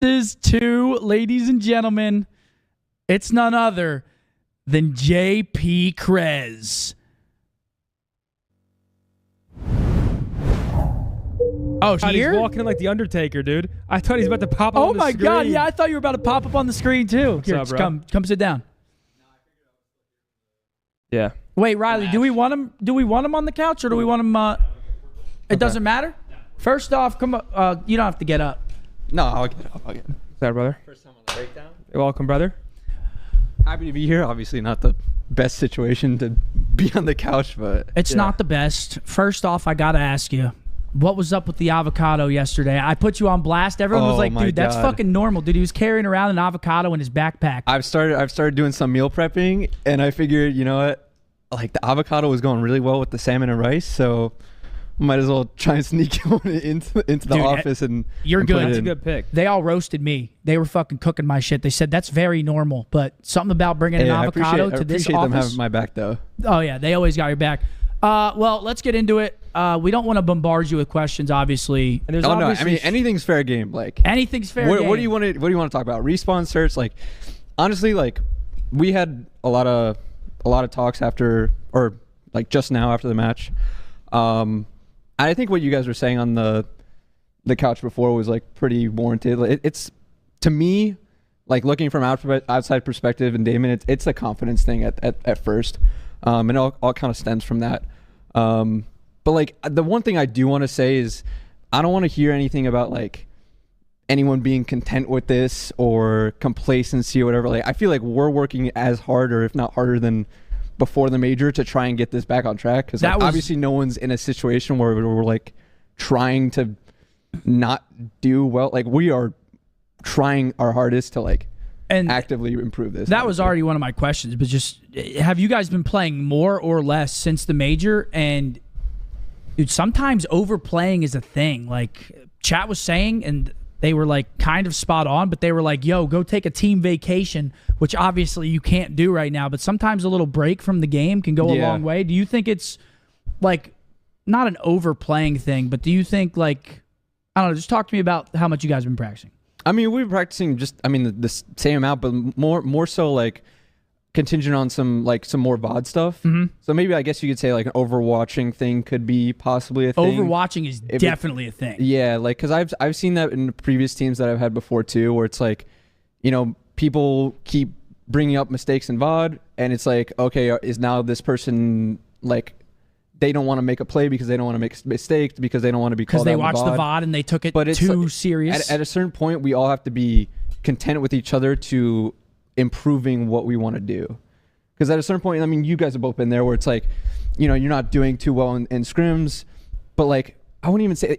Is to, ladies and gentlemen, it's none other than JP Krez. Oh, here? He's walking in like the Undertaker, dude. I thought he's about to pop up on the screen. Oh, my God. Yeah, I thought you were about to pop up on the screen, too. Here, up, bro? Come sit down. Yeah. Wait, Riley, do we want him on the couch or do we want him It doesn't matter? First off, come on, you don't have to get up. No, I'll get up. Is that, brother? First time on the breakdown. You're welcome, brother. Happy to be here. Obviously not the best situation to be on the couch, but It's not the best. First off, I got to ask you, what was up with the avocado yesterday? I put you on blast. Everyone was like, my dude, that's God. fucking normal. Dude, he was carrying around an avocado in his backpack. I've started doing some meal prepping, and I figured, you know what, like the avocado was going really well with the salmon and rice, so might as well try and sneak one into the Dude, office and you're and good. put it That's a in. good pick. They all roasted me. They were fucking cooking my shit. They said that's very normal, but something about bringing an Hey, avocado I to this appreciate them office. having my back though. Oh yeah, they always got your back. Well, let's get into it. We don't want to bombard you with questions, obviously. And there's Oh no, I obviously mean anything's fair game. Like Anything's fair game. what do you want to talk about? Respawn search, like honestly, like we had a lot of talks after, or like just now after the match. I think what you guys were saying on the couch before was like pretty warranted. Like, it's to me, like looking from outside perspective, and Damon, it's a confidence thing at first, and it all kind of stems from that. But like the one thing I do want to say is I don't want to hear anything about like anyone being content with this or complacency or whatever. Like I feel like we're working as hard, or if not harder than before the major, to try and get this back on track, because like, obviously no one's in a situation where we're like trying to not do well. Like we are trying our hardest to like actively improve this. That was already one of my questions, but just have you guys been playing more or less since the major? And dude, sometimes overplaying is a thing. Like chat was saying, and they were like kind of spot on, but they were like, yo, go take a team vacation, which obviously you can't do right now, but sometimes a little break from the game can go a long way. Do you think it's like not an overplaying thing, but do you think like, I don't know, just talk to me about how much you guys have been practicing. I mean, we've been practicing just, I mean, the same amount, but more so like contingent on some more VOD stuff. Mm-hmm. So maybe I guess you could say like an overwatching thing could be possibly a thing. Overwatching is definitely a thing. Yeah, like because I've seen that in previous teams that I've had before too, where it's like, you know, people keep bringing up mistakes in VOD, and it's like, okay, is now this person like they don't want to make a play because they don't want to make mistakes because they don't want to be called out because they in watched the VOD. VOD and they took it But it's too like, serious. At a certain point, we all have to be content with each other to improving what we want to do. Because at a certain point, I mean, you guys have both been there where it's like, you know, you're not doing too well in scrims, but like, I wouldn't even say,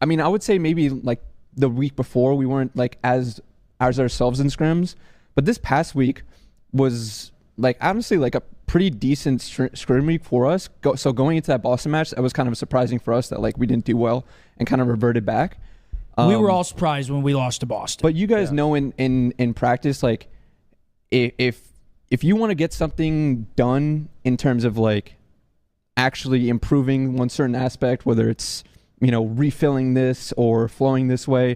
I mean, I would say maybe like the week before we weren't like as ourselves in scrims, but this past week was like, honestly, like a pretty decent scrim week for us. So going into that Boston match, that was kind of surprising for us that like we didn't do well and kind of reverted back. We were all surprised when we lost to Boston. But you guys know in practice, like if you want to get something done in terms of like actually improving one certain aspect, whether it's, you know, refilling this or flowing this way,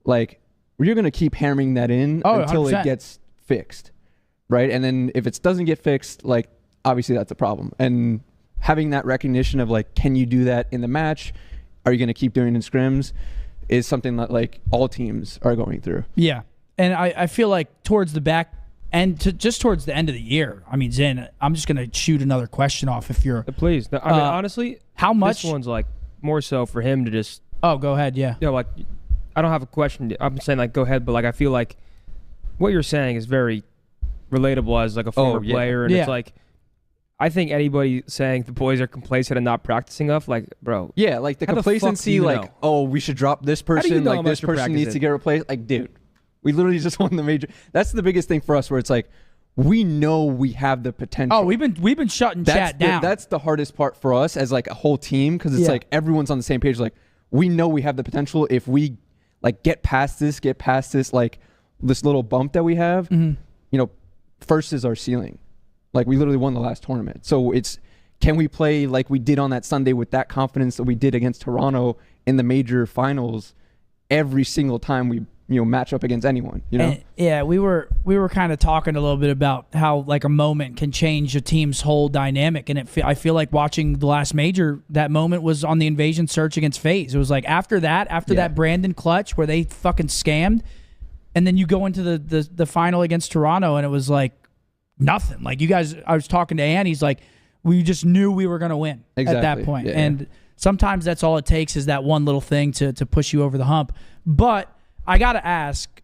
like you're going to keep hammering that in until 100%. it gets fixed. Right. And then if it doesn't get fixed, like obviously that's a problem. And having that recognition of like, can you do that in the match? Are you going to keep doing it in scrims? Is something that like all teams are going through. Yeah. And I feel like towards the back end, just towards the end of the year, I mean, Zen, I'm just going to shoot another question off if you're... Please. I mean, honestly, how much... This one's like more so for him to just... Oh, go ahead, yeah. You know, like, I don't have a question. I'm saying like, go ahead, but like, I feel like what you're saying is very relatable as like a former player. And it's like, I think anybody saying the boys are complacent and not practicing enough, like, bro. Yeah, like the complacency, like, oh, we should drop this person, like this person needs to get replaced. Like, dude, we literally just won the major. That's the biggest thing for us, where it's like, we know we have the potential. Oh, we've been shutting chat down. That's the hardest part for us as like a whole team, because it's like everyone's on the same page. Like, we know we have the potential if we like get past this, like this little bump that we have. You know, first is our ceiling. Like, we literally won the last tournament. So it's, can we play like we did on that Sunday with that confidence that we did against Toronto in the major finals every single time match up against anyone. And, yeah, we were kind of talking a little bit about how like a moment can change a team's whole dynamic, and I feel like watching the last major, that moment was on the Invasion search against FaZe. It was like after that Brandon clutch where they fucking scammed, and then you go into the final against Toronto, and it was like nothing. Like you guys, I was talking to Ann, he's like, we just knew we were going to win at that point. Yeah. And sometimes that's all it takes is that one little thing to push you over the hump. But I got to ask,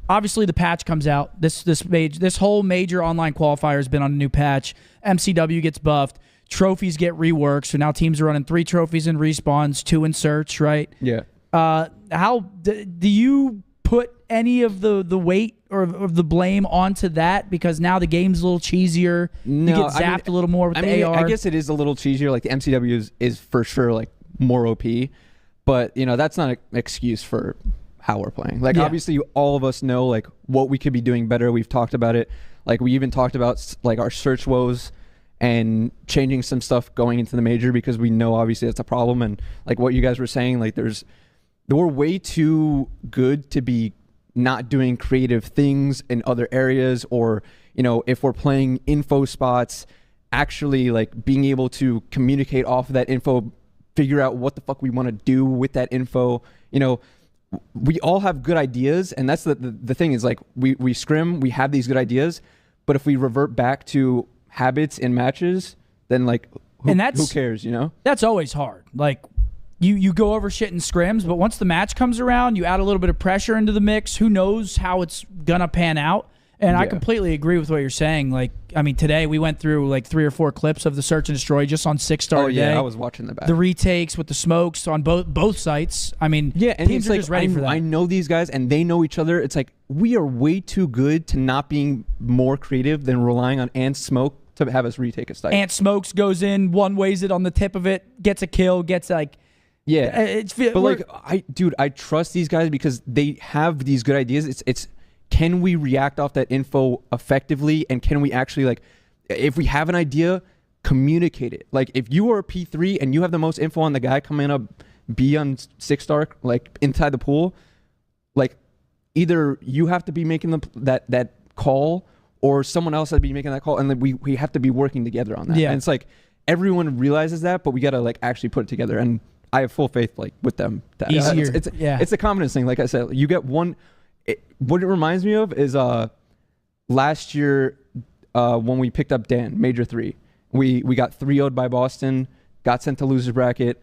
obviously the patch comes out. This whole major online qualifier has been on a new patch. MCW gets buffed. Trophies get reworked. So now teams are running 3 trophies in respawns, 2 in search, right? Yeah. How do you put any of the weight or of the blame onto that? Because now the game's a little cheesier. No, you get zapped a little more with the AR. I guess it is a little cheesier. Like the MCW is for sure like more OP. But, that's not an excuse for how we're playing. Like, obviously, all of us know, like, what we could be doing better. We've talked about it. Like, we even talked about, like, our search woes and changing some stuff going into the major because we know, obviously, that's a problem. And, like, what you guys were saying, like, we're way too good to be not doing creative things in other areas or, if we're playing info spots, actually, like, being able to communicate off of that info, figure out what the fuck we want to do with that info. We all have good ideas, and that's the thing is like we scrim, we have these good ideas, but if we revert back to habits in matches, then like who cares, That's always hard. Like you go over shit in scrims, but once the match comes around, you add a little bit of pressure into the mix. Who knows how it's gonna pan out? And I completely agree with what you're saying. Like, I mean, today we went through like 3 or 4 clips of the search and destroy just on 6-star. Oh yeah, day. I was watching the back. The retakes with the smokes on both sites. I mean, and teams are just ready for that. I know these guys, and they know each other. It's like we are way too good to not being more creative than relying on Ant Smoke to have us retake a site. Ant Smokes goes in, one ways it on the tip of it, gets a kill, gets like. Yeah, I trust these guys because they have these good ideas. It's. Can we react off that info effectively? And can we actually, like, if we have an idea, communicate it? Like, if you are a P3 and you have the most info on the guy coming up B on 6-star, like, inside the pool, like, either you have to be making that call or someone else has to be making that call. And then we have to be working together on that. Yeah. And it's like, everyone realizes that, but we got to, like, actually put it together. And I have full faith, like, with them. Easier. It's a confidence thing. Like I said, you get one. What it reminds me of is last year when we picked up Dan, Major 3. We got 3-0'd by Boston, got sent to loser bracket.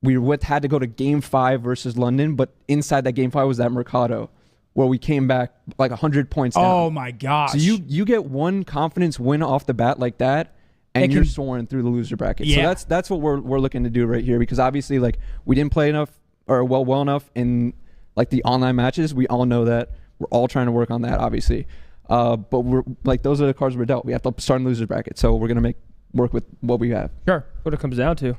We had to go to Game 5 versus London, but inside that Game 5 was that Mercado where we came back like 100 points down. Oh, my gosh. So you get one confidence win off the bat like that, and you're soaring through the loser bracket. Yeah. So that's what we're looking to do right here because obviously like we didn't play enough or well enough in like the online matches. We all know that. We're all trying to work on that, obviously. But we're like those are the cards we're dealt. We have to start in loser bracket. So we're gonna work with what we have. Sure. What it comes down to.